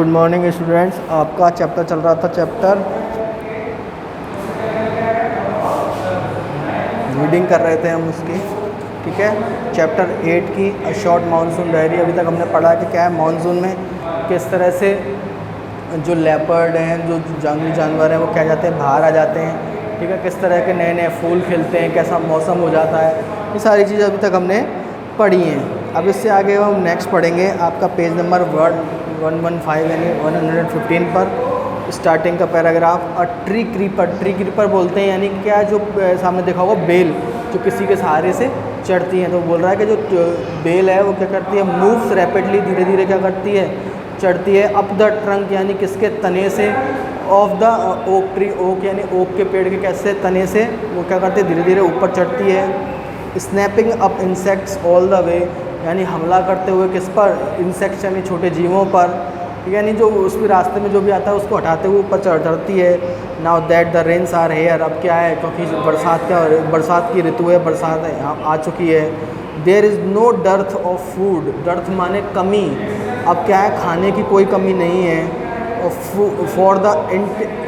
Good morning students. आपका chapter चल रहा था, चैप्टर रीडिंग कर रहे थे हम उसकी, ठीक है। चैप्टर 8 की अ शॉर्ट मानसून डायरी। अभी तक हमने पढ़ा कि क्या है मानसून में किस तरह से जो लेपर्ड हैं, जो जंगली जानवर हैं, वो क्या जाते हैं, बाहर आ जाते हैं, ठीक है। किस तरह के नए नए फूल खिलते हैं, कैसा मौसम हो जाता है, ये सारी चीज़ें अभी तक हमने पढ़ी हैं। अब इससे आगे हम नेक्स्ट पढ़ेंगे आपका पेज नंबर 115 यानी 115 पर स्टार्टिंग का paragraph. A tree creeper, tree creeper बोलते हैं यानी क्या, जो सामने देखा होगा बेल, जो किसी के सहारे से चढ़ती हैं। तो बोल रहा है कि जो बेल है वो क्या करती है, मूव्स रैपिडली, धीरे धीरे क्या करती है, चढ़ती है अप द ट्रंक यानी किसके, तने से, of the oak tree, oak यानी ओक के पेड़ के कैसे तने से वो क्या करती है, धीरे धीरे ऊपर चढ़ती है। Snapping up insects all the way यानी हमला करते हुए किस पर, इंसेक्ट्स यानी छोटे जीवों पर, यानी जो उस भी रास्ते में जो भी आता है उसको हटाते हुए ऊपर चढ़ती है। Now that the rains are here, अब क्या है, क्योंकि बरसात की ऋतु है, बरसात यहाँ आ चुकी है। There is no dearth of food, dearth माने कमी, अब क्या है, खाने की कोई कमी नहीं है। For the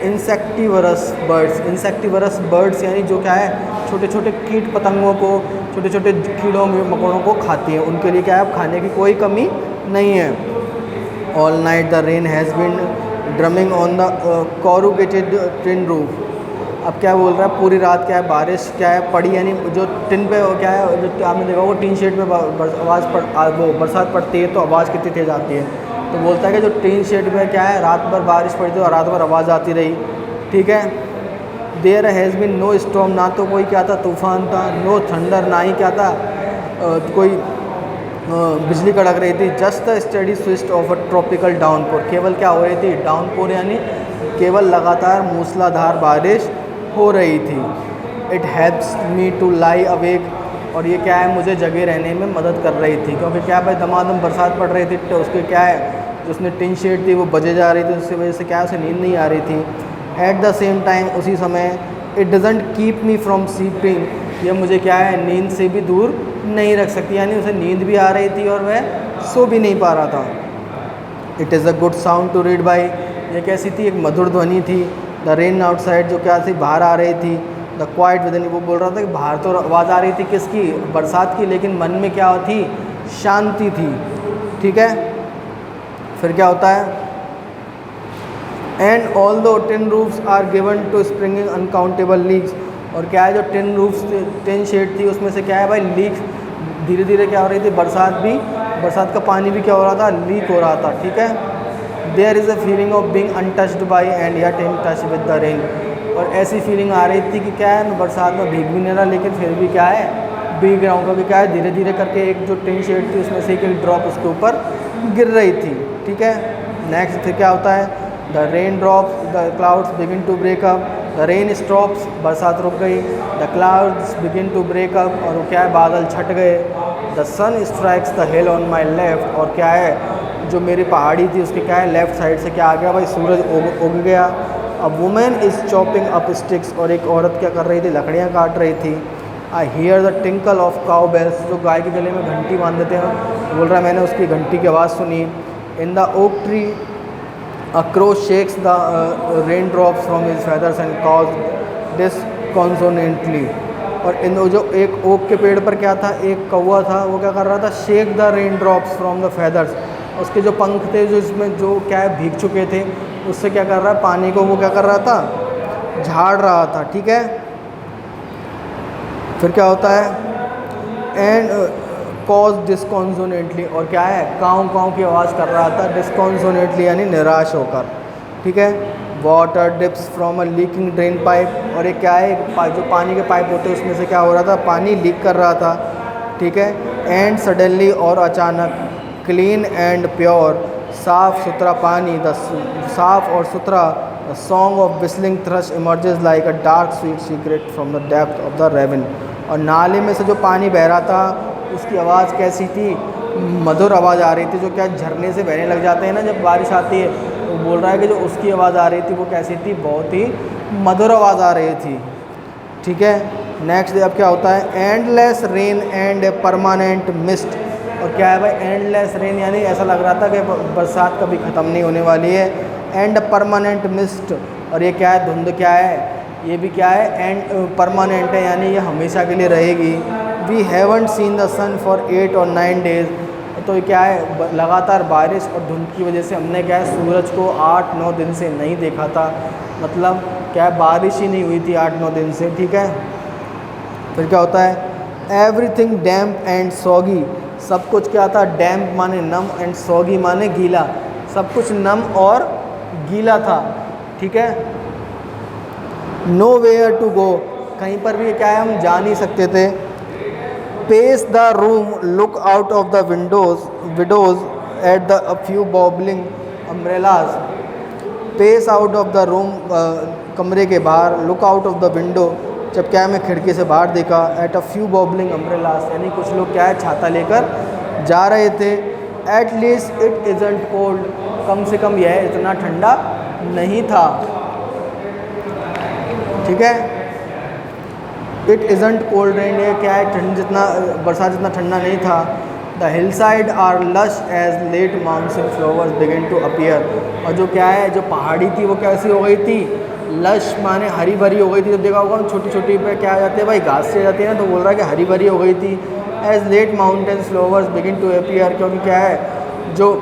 insectivorous birds, insectivorous birds यानी जो क्या है, छोटे छोटे कीट पतंगों को, छोटे छोटे कीड़ों मकोड़ों को खाती हैं, उनके लिए क्या है, खाने की कोई कमी नहीं है। All night the rain has been drumming on the corrugated tin roof, अब क्या बोल रहा है, पूरी रात क्या है, बारिश क्या है पड़ी, यानी जो टिन पे क्या है, जो आपने देखा वो टीन शेड में वो बरसात पड़ती है तो आवाज़ कितनी तेज़ आती है। तो बोलता है कि जो टीन शेड में क्या है, रात भर बारिश पड़ी थी और रात भर आवाज़ आती रही, ठीक है। There has been no storm, ना तो कोई क्या था, तूफान था, नो थंडर, ना ही क्या था, कोई बिजली कड़क रही थी। Just the study twist of a tropical downpour, केवल क्या हो रही थी, डाउनपोर यानी केवल लगातार मूसलाधार बारिश हो रही थी। It helps me to lie awake, और ये क्या है, मुझे जगे रहने में मदद कर रही थी, क्योंकि क्या भाई दमादम बरसात पड़ रही थी, तो उसके क्या है, जो उसने टिन शेड थी वो बजे जा रही थी, उसकी वजह से क्या, उसे नींद नहीं आ रही थी। एट द सेम टाइम, उसी समय, it doesn't keep me from sleeping, ये मुझे क्या है, नींद से भी दूर नहीं रख सकती, यानी उसे नींद भी आ रही थी और वह सो भी नहीं पा रहा था। It is a good sound to read by, ये कैसी थी, एक मधुर ध्वनि थी। द रेन आउटसाइड, जो क्या थी, बाहर आ रही थी। द क्वाइट विदिन, वो बोल रहा था कि बाहर तो आवाज़ आ रही थी किसकी, बरसात की, लेकिन मन में क्या थी, शांति थी, ठीक है। फिर क्या होता है, and although tin roofs are given to springing uncountable leaks, और क्या है, जो टिन रूफ्स, टिन शेड थी, उसमें से क्या है भाई, लीक धीरे धीरे क्या हो रही थी, बरसात का पानी भी क्या हो रहा था, लीक हो रहा था, ठीक है। There is a feeling of being untouched by and yet in touch with the rain, और ऐसी फीलिंग आ रही थी कि क्या है, मैं बरसात में भीग भी नहीं रहा, लेकिन फिर भी क्या है, भीग रहा हूँ, क्योंकि क्या है, धीरे धीरे करके एक जो टिन शेड थी उसमें से एक ड्रॉप उसके ऊपर गिर रही थी, ठीक है। नेक्स्ट फिर क्या होता है, the rain drops, the clouds begin to break up, the rain stops, बरसात रुक गई। The clouds begin to break up, और वो क्या है, बादल छट गए। The sun strikes the hill on my left, और क्या है, जो मेरी पहाड़ी थी उसके क्या है, लेफ्ट साइड से क्या आ गया भाई, सूरज उग गया। A women is chopping up sticks, और एक औरत क्या कर रही थी, लकड़ियाँ काट रही थी। I hear the tinkle of cow bells, जो गाय के गले में घंटी बांध देते हैं, बोल रहा है मैंने उसकी घंटी की आवाज़ सुनी। In the oak tree a crow shakes the rain drops from his feathers and caws disconsonantly, और इन जो एक ओक के पेड़ पर क्या था, एक कौवा था, वो क्या कर रहा था, shake the rain drops from the feathers, उसके जो पंख थे, जो इसमें जो क्या है भीग चुके थे, उससे क्या कर रहा है, पानी को वो क्या कर रहा था, झाड़ रहा था, ठीक है। फिर क्या होता है, एंड कॉज डिस्कॉन्सोनेटली, और क्या है, काँव काँव की आवाज़ कर रहा था, डिस्कॉन्सोनेटली यानी निराश होकर, ठीक है। Water dips from a leaking drain pipe, और एक क्या है, जो पानी के पाइप होते हैं उसमें से क्या हो रहा था, पानी लीक कर रहा था, ठीक है। एंड सडनली, और अचानक, क्लीन एंड प्योर, साफ़ सुथरा पानी, साफ़ और सुथरा, the song of whistling thrush emerges like a dark sweet secret from the depth of the ravine, और नाले में से जो पानी बह रहा था उसकी आवाज़ कैसी थी, मधुर आवाज़ आ रही थी, जो क्या झरने से बहने लग जाते हैं ना जब बारिश आती है, तो बोल रहा है कि जो उसकी आवाज़ आ रही थी वो कैसी थी, बहुत ही मधुर आवाज़ आ रही थी, ठीक है। नेक्स्ट अब क्या होता है, endless rain and a permanent mist, और क्या है भाई एंडलेस रेन, यानी ऐसा लग रहा था कि बरसात कभी ख़त्म नहीं होने वाली है। एंड परमानेंट मिस्ट, और ये क्या है धुंध क्या है, ये भी क्या है एंड परमानेंट है, यानी ये हमेशा के लिए रहेगी। We haven't seen the sun for 8 और 9 डेज़, तो ये क्या है लगातार बारिश और धुंध की वजह से हमने क्या है सूरज को 8-9 दिन से नहीं देखा था, मतलब क्या है बारिश ही नहीं हुई थी 8-9 दिन से, ठीक है। फिर क्या होता है एवरीथिंग डैम्प एंड सॉगी, सब कुछ क्या था, डैम्प माने नम एंड सॉगी माने गीला, सब कुछ नम और गीला था, ठीक है। नो वेयर टू गो, कहीं पर भी क्या है हम जा नहीं सकते थे। Pace the room, look out of the windows at the few bobbling umbrellas. Pace out of the room, कमरे के बाहर, look out of the window, जब क्या है मैं खिड़की से बाहर देखा, at a few bobbling umbrellas, यानी कुछ लोग क्या है छाता लेकर जा रहे थे। At least it isn't cold, कम से कम यह इतना ठंडा नहीं था, ठीक है। इट इज़ंट कोल्ड रेन, ये क्या है ठंड जितना बरसात जितना ठंडा नहीं था। The hill side are lush as late monsoon flowers begin to appear, और जो क्या है जो पहाड़ी थी वो कैसी हो गई थी, लश माने हरी भरी हो गई थी। जब देखा होगा छोटी छोटी पे क्या आ जाते हैं भाई घास से जाती है ना, तो बोल रहा है कि हरी भरी हो गई थी। As late mountain flowers begin to appear, क्योंकि क्या है जो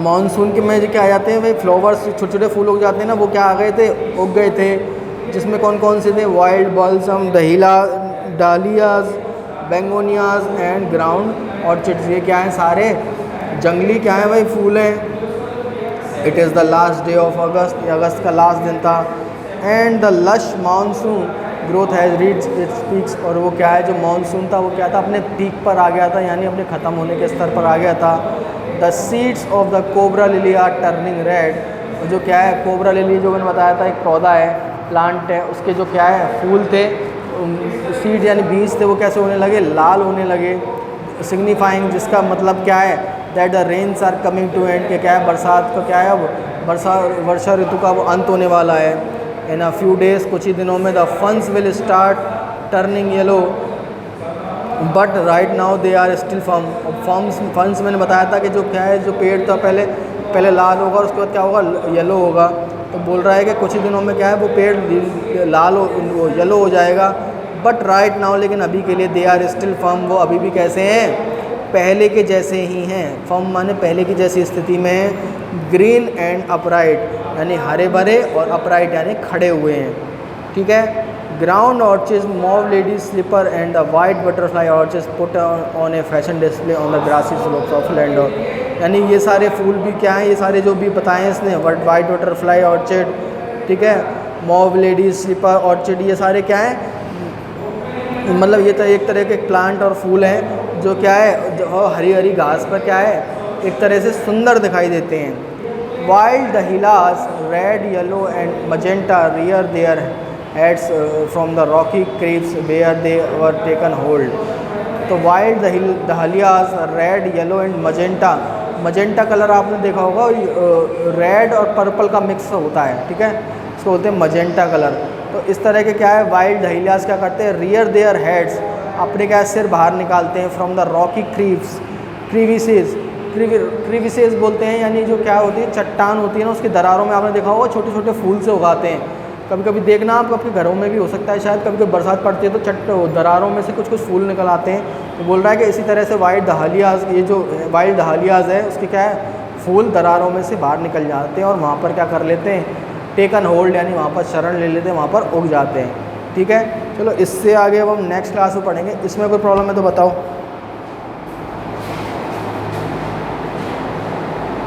मानसून के में जो क्या आ जाते हैं भाई फ्लावर्स छोटे छोटे फूल उग जाते हैं ना, वो क्या आ गए थे उग गए थे, जिसमें कौन कौन से थे, wild balsam, dahlia, dahlias, begonias and ground orchids, ये क्या हैं सारे जंगली क्या हैं भाई फूल हैं। It is the last day of अगस्त, ये अगस्त का लास्ट दिन था। And the lush monsoon growth has reach its peaks, और वो क्या है जो मानसून था वो क्या था अपने पीक पर आ गया था, यानी अपने ख़त्म होने के स्तर पर आ गया था। The seeds of the cobra lily are turning red, जो क्या है कोबरा लिली जो मैंने बताया था एक पौधा है, प्लांट है, उसके जो क्या है फूल थे, सीड यानी बीज थे, वो कैसे होने लगे, लाल होने लगे। सिग्निफाइंग, जिसका मतलब क्या है that the rains are coming to end, के क्या है बरसात का क्या है अब वर्षा ऋतु का वो अंत होने वाला है। इन अ फ्यू डेज, कुछ ही दिनों में, the funds will start turning yellow but right now they are still funds मैंने बताया था कि जो क्या है जो पेड़ था पहले लाल होगा, उसके बाद क्या होगा येलो होगा। तो बोल रहा है कि कुछ ही दिनों में क्या है वो पेड़ लाल हो येलो हो जाएगा। बट राइट नाउ, लेकिन अभी के लिए, दे आर स्टिल फर्म, वो अभी भी कैसे हैं पहले के जैसे ही हैं। फर्म माने पहले की जैसी स्थिति में हैं। ग्रीन एंड अपराइट, यानी हरे भरे, और अपराइट यानी खड़े हुए हैं, ठीक है। Ground orchids, mauve ladies slipper and the white butterfly orchids put on a fashion display on the grassy slopes of Landour, यानी ये सारे फूल भी क्या हैं, ये सारे जो भी बताए हैं इसने, वाइट बटरफ्लाई ऑर्चिड, ठीक है, मॉव लेडीज स्लीपर ऑर्चिड, ये सारे क्या हैं मतलब ये तो एक तरह के प्लांट और फूल हैं जो क्या है जो हरी हरी घास पर क्या है एक तरह से सुंदर दिखाई देते हैं। Wild dahlias red yellow and magenta rear their heads from the rocky creeps where they were taken hold. तो wild dahlias red yellow and magenta colour आपने देखा होगा, रेड और पर्पल का मिक्स होता है, ठीक है, इसको बोलते हैं मजेंटा कलर। तो इस तरह के क्या है वाइल्ड दहलियाज क्या करते हैं, रियर देयर हेड्स, अपने क्या सिर बाहर निकालते हैं, फ्रॉम द रॉकी क्रीविसेस बोलते हैं, यानी जो क्या होती है चट्टान होती है ना, उसकी दरारों में आपने देखा होगा छोटे छोटे फूल से उगाते हैं। कभी कभी देखना आप आपके घरों में भी हो सकता है, शायद कभी कभी बरसात पड़ती है तो दरारों में से कुछ कुछ फूल निकल आते हैं। तो बोल रहा है कि इसी तरह से वाइल्ड दहलियाज, ये जो वाइल्ड दहलियाज है उसके क्या है फूल दरारों में से बाहर निकल जाते हैं और वहाँ पर क्या कर लेते हैं, टेकन होल्ड, यानी वहाँ पर शरण ले लेते हैं, वहाँ पर उग जाते हैं, ठीक है। चलो इससे आगे अब हम नेक्स्ट क्लास में पढ़ेंगे। इसमें कोई प्रॉब्लम है तो बताओ।